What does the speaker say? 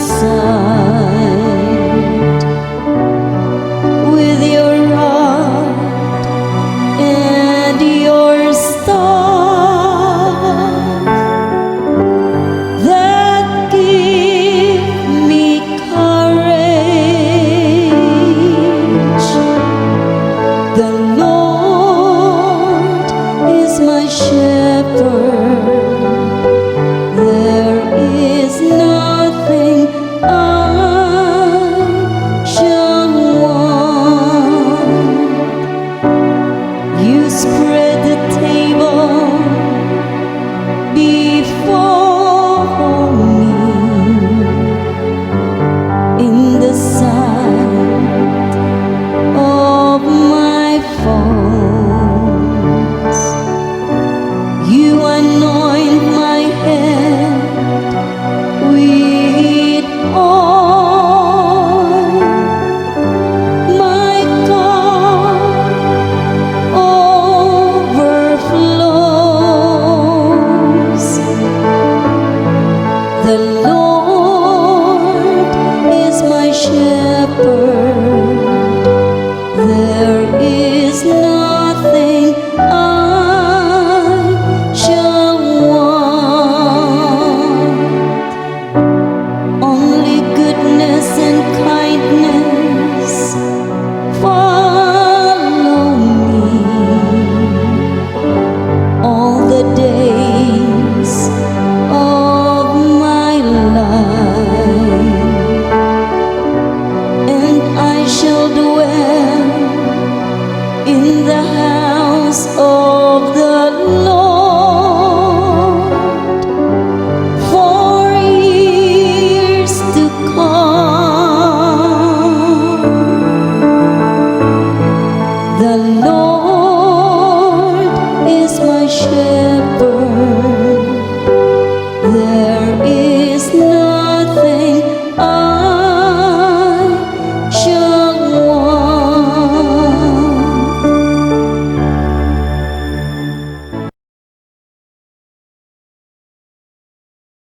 side with your rod and your staff that give me courage. The Lord is my shepherd. There is nothing I shall want. You spread the table before me in the sight of my foes. You anoint my head with oil, my cup overflows. The Lord is my shepherd. There is nothing I shall want. Only goodness and kindness follow me all the days of my life, and I shall dwell in the house of the Lord for years to come. The Lord is my shepherd.